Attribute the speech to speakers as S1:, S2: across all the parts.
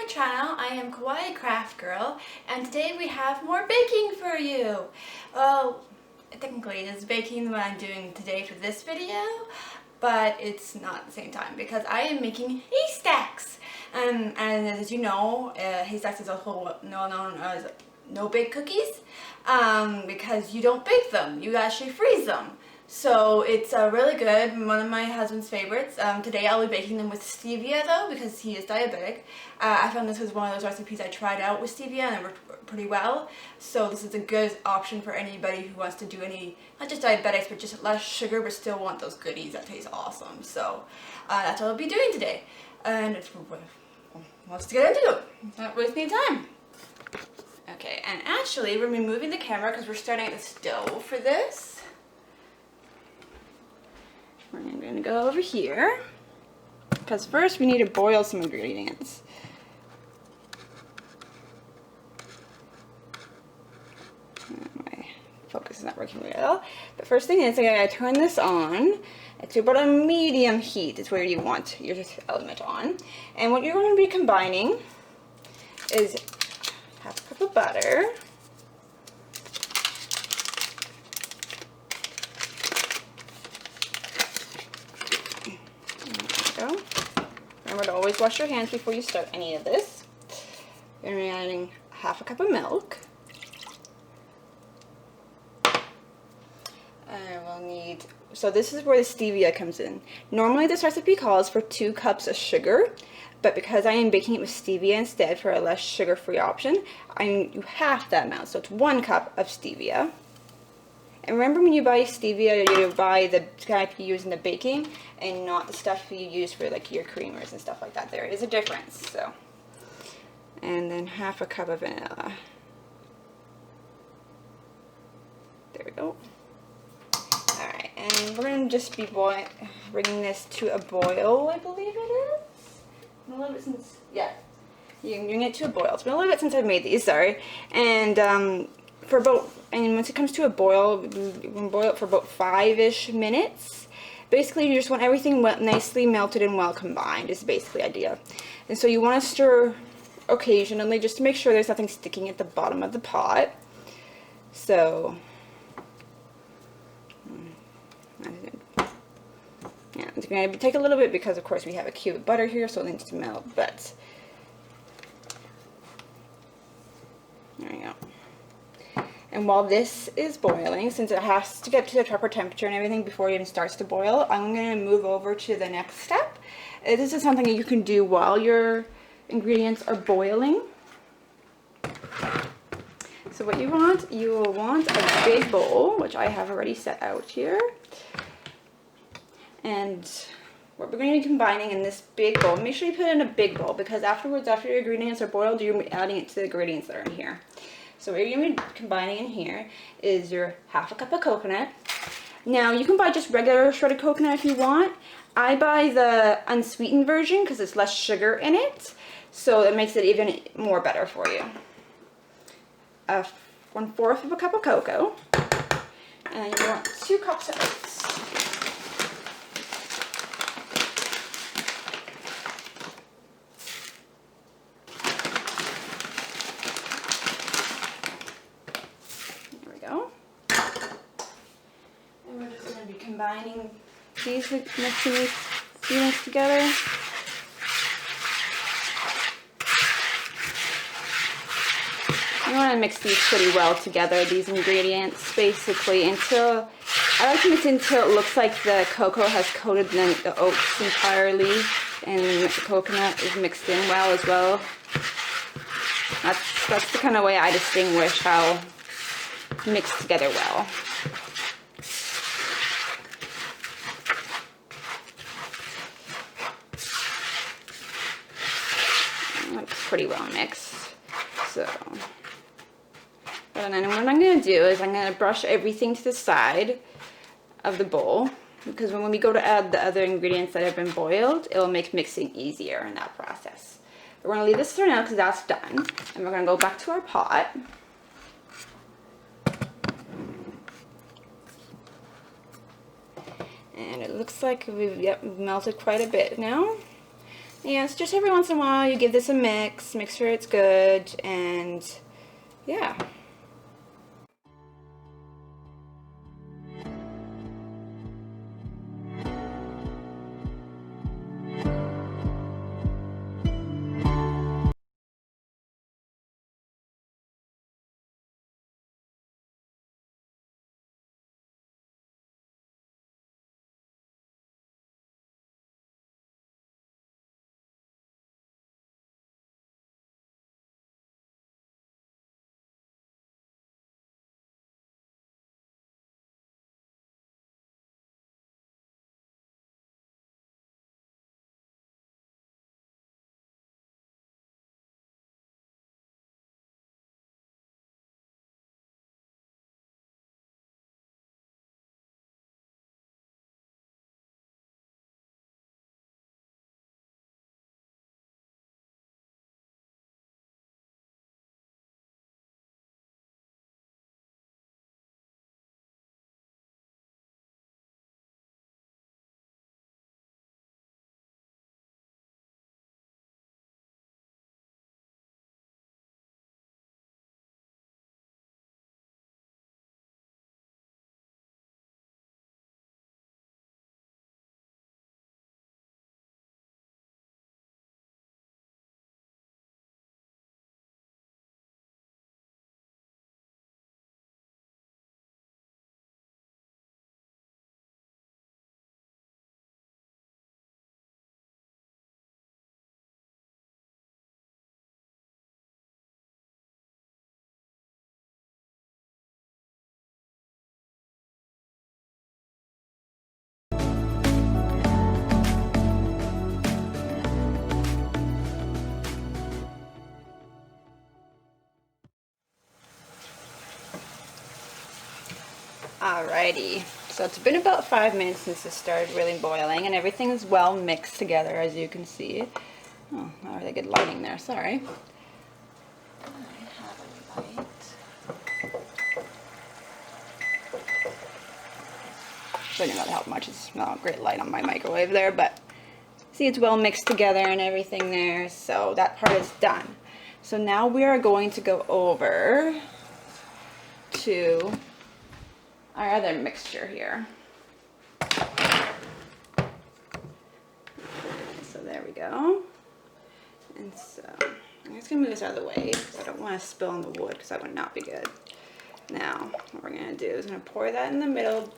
S1: my channel. I am Kawaii Craft Girl, and today we have more baking for you. Well, technically it's baking what I'm doing today for this video, but it's not at the same time because I am making Haystacks. And as you know, Haystacks is also known as no-bake cookies because you don't bake them, you actually freeze them. So it's really good, one of my husband's favorites. Today I'll be baking them with stevia though because he is diabetic. I found this was one of those recipes I tried out with stevia and it worked pretty well. So this is a good option for anybody who wants to do any, not just diabetics, but just less sugar but still want those goodies that taste awesome. So that's what I'll be doing today. And let's get into it. Not wasting time. Okay, and actually we're moving the camera because we're starting at the stove for this. I'm going to go over here because first we need to boil some ingredients. My focus is not working well. The first thing is I gotta turn this on to about a medium heat. It's where you want your element on. And what you're going to be combining is half a cup of butter. Remember to always wash your hands before you start any of this. We're going to be adding half a cup of milk. And we'll need, so this is where the stevia comes in. Normally this recipe calls for 2 cups of sugar, but because I am baking it with stevia instead for a less sugar-free option, I'm do half that amount, so it's 1 cup of stevia. And remember when you buy stevia, you buy the type you use in the baking and not the stuff you use for like your creamers and stuff like that. There is a difference. So, and then half a cup of vanilla. There we go. Alright, and we're going to just be bringing this to a boil, I believe it is. A little bit since, yeah, you can bring it to a boil. It's been a little bit since I've made these, sorry. And and once it comes to a boil, we can boil it for about 5-ish minutes. Basically, you just want everything nicely melted and well combined is basically the idea. And so you want to stir occasionally just to make sure there's nothing sticking at the bottom of the pot. So, yeah, it's going to take a little bit because, of course, we have a cube of butter here, so it needs to melt, but there we go. And while this is boiling, since it has to get to the proper temperature and everything before it even starts to boil, I'm going to move over to the next step. This is something that you can do while your ingredients are boiling. So what you will want a big bowl, which I have already set out here. And what we're going to be combining in this big bowl, make sure you put it in a big bowl because afterwards, after your ingredients are boiled, you're adding it to the ingredients that are in here. So what you're going to be combining in here is your half a cup of coconut. Now you can buy just regular shredded coconut if you want. I buy the unsweetened version because it's less sugar in it. So it makes it even more better for you. 1/4 of a cup of cocoa. And you want 2 cups of oats. Combining these, mixing these units together. You want to mix these pretty well together, these ingredients, basically, until, I like to mix until it looks like the cocoa has coated the oats entirely, and the coconut is mixed in well as well. That's the kind of way I distinguish how it's mixed together well. Pretty well mixed. So, and then what I'm going to do is I'm going to brush everything to the side of the bowl because when we go to add the other ingredients that have been boiled, it will make mixing easier in that process. We're going to leave this for now because that's done, and we're going to go back to our pot. And it looks like we've melted quite a bit now. And so just every once in a while you give this a mix, make sure it's good, and yeah. Alrighty, so it's been about 5 minutes since it started really boiling, and everything is well mixed together, as you can see. Oh, not really good lighting there, sorry. I have a light. So didn't really help much, it's not a great light on my microwave there, but see, it's well mixed together and everything there, so that part is done. So now we are going to go over to our other mixture here. So there we go. And so I'm just gonna move this out of the way because I don't want to spill on the wood because that would not be good. Now what we're gonna do is I'm gonna pour that in the middle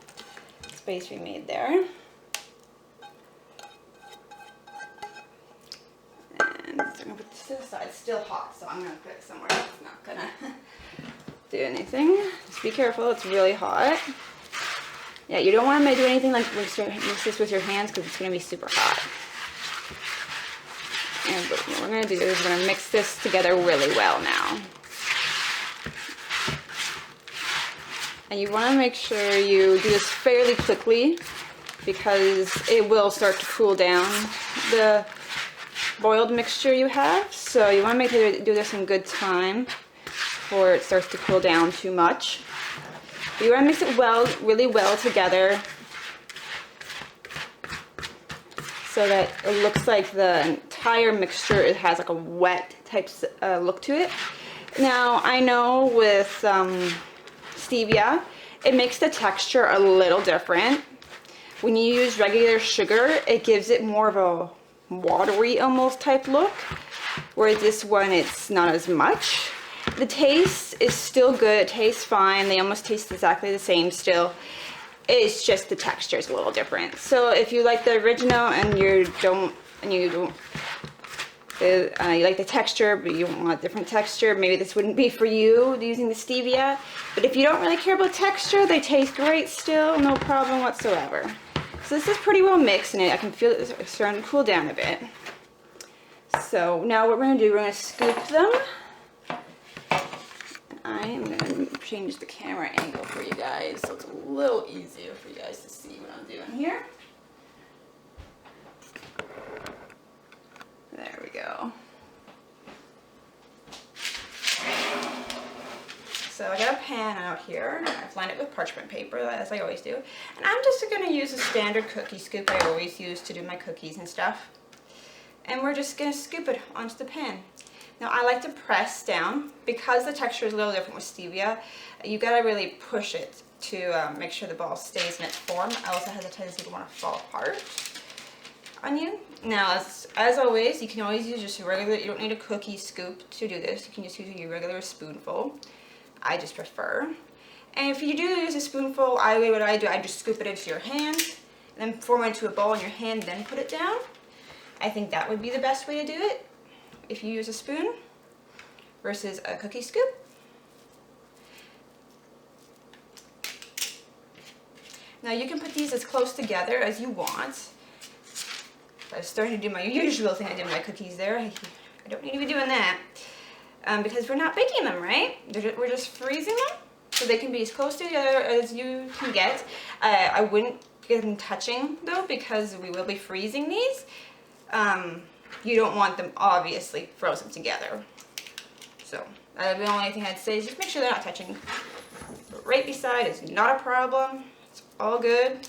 S1: space we made there. And I'm gonna put this to the side. It's still hot, so I'm gonna put it somewhere else. It's not gonna do anything. Just be careful, it's really hot. Yeah, you don't want to do anything like mix this with your hands because it's going to be super hot. And what we're going to do is we're going to mix this together really well now. And you want to make sure you do this fairly quickly because it will start to cool down the boiled mixture you have. So you want to make sure you do this in good time before it starts to cool down too much. You want to mix it well, really well together so that it looks like the entire mixture, it has like a wet type look to it. Now I know with stevia, it makes the texture a little different. When you use regular sugar, it gives it more of a watery almost type look, whereas this one it's not as much. The taste is still good, it tastes fine, they almost taste exactly the same still. It's just the texture is a little different. So if you like the original and you like the texture but you want a different texture, maybe this wouldn't be for you using the stevia. But if you don't really care about texture, they taste great still, no problem whatsoever. So this is pretty well mixed and I can feel it starting to cool down a bit. So now what we're going to do, we're going to scoop them. I am going to change the camera angle for you guys so it's a little easier for you guys to see what I'm doing here. There we go. So I got a pan out here, and I've lined it with parchment paper, as I always do. And I'm just going to use a standard cookie scoop I always use to do my cookies and stuff. and we're just going to scoop it onto the pan. Now I like to press down because the texture is a little different with stevia. You gotta really push it to make sure the ball stays in its form. I also have a tendency to want to fall apart on you. Now, as always, you can always use just a regular, you don't need a cookie scoop to do this. You can just use your regular spoonful. I just prefer. And if you do use a spoonful, what I do, I just scoop it into your hand, and then form it into a ball in your hand, then put it down. I think that would be the best way to do it if you use a spoon versus a cookie scoop. Now you can put these as close together as you want. I was starting to do my usual thing I did with my cookies there. I don't need to be doing that because we're not baking them, right? We're just freezing them so they can be as close together as you can get. I wouldn't get them touching though because we will be freezing these. You don't want them obviously frozen together. So the only thing I'd say is just make sure they're not touching. But right beside is not a problem. It's all good.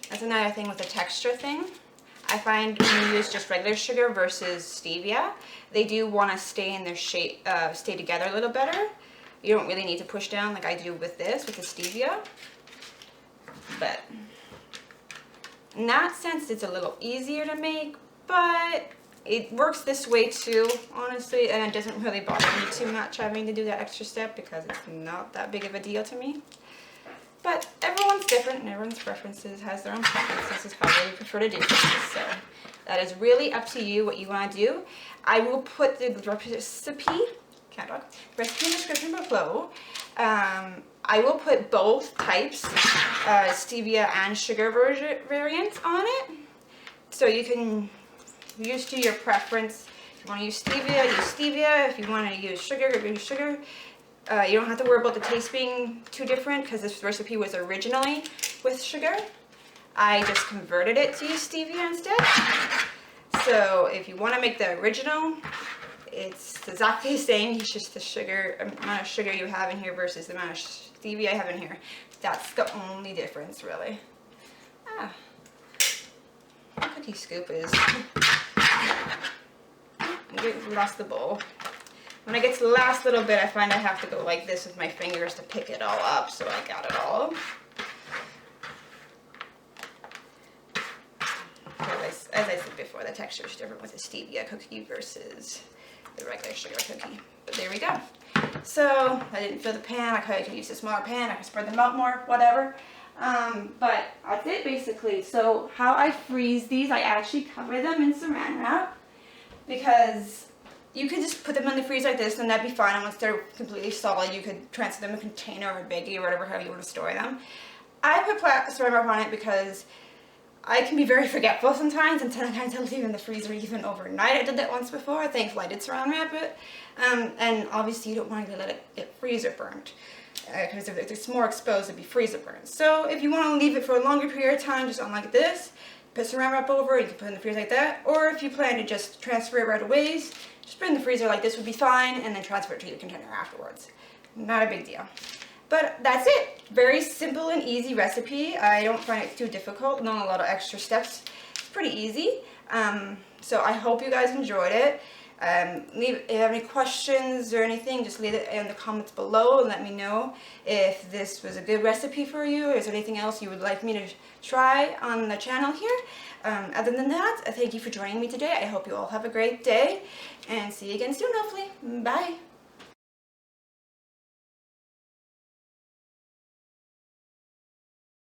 S1: That's another thing with the texture thing. I find when you use just regular sugar versus stevia, they do want to stay in their shape, stay together a little better. You don't really need to push down like I do with this, with the stevia. But in that sense, it's a little easier to make, but it works this way too, honestly, and it doesn't really bother me too much having to do that extra step because it's not that big of a deal to me. But everyone's different and everyone's preferences has their own preferences is how they prefer to do things. So that is really up to you what you want to do. I will put the recipe in the description below. I will put both types, stevia and sugar variants on it. So you can use to your preference. If you want to use stevia. If you want to use sugar, use sugar. You don't have to worry about the taste being too different because this recipe was originally with sugar. I just converted it to use stevia instead. So if you want to make the original, it's exactly the same. It's just the sugar, amount of sugar you have in here versus the amount of stevia I have in here. That's the only difference, really. The cookie scoop is. I lost the bowl. When I get to the last little bit, I find I have to go like this with my fingers to pick it all up, so I got it all. As I said before, the texture is different with the stevia cookie versus the regular sugar cookie. But there we go. So I didn't fill the pan. I could have used a smaller pan. I could spread them out more, whatever. But that's it basically. So how I freeze these, I actually cover them in saran wrap because you could just put them in the freezer like this and that'd be fine. And once they're completely solid, you could transfer them in a container or a baggie or whatever, how you want to store them. I put saran wrap on it because I can be very forgetful sometimes and sometimes I'll leave in the freezer even overnight. I did that once before. Thankfully I did saran wrap it. And obviously you don't want to let it get freezer burnt because if it's more exposed, it'd be freezer burnt. So if you want to leave it for a longer period of time, just on like this, put saran wrap over, you can put it in the freezer like that. Or if you plan to just transfer it right away, just put it in the freezer like this would be fine and then transfer it to your container afterwards. Not a big deal. But that's it. Very simple and easy recipe. I don't find it too difficult, not a lot of extra steps. It's pretty easy. So I hope you guys enjoyed it. If you have any questions or anything, just leave it in the comments below and let me know if this was a good recipe for you, or is there anything else you would like me to try on the channel here. Other than that, thank you for joining me today. I hope you all have a great day and see you again soon, hopefully. Bye!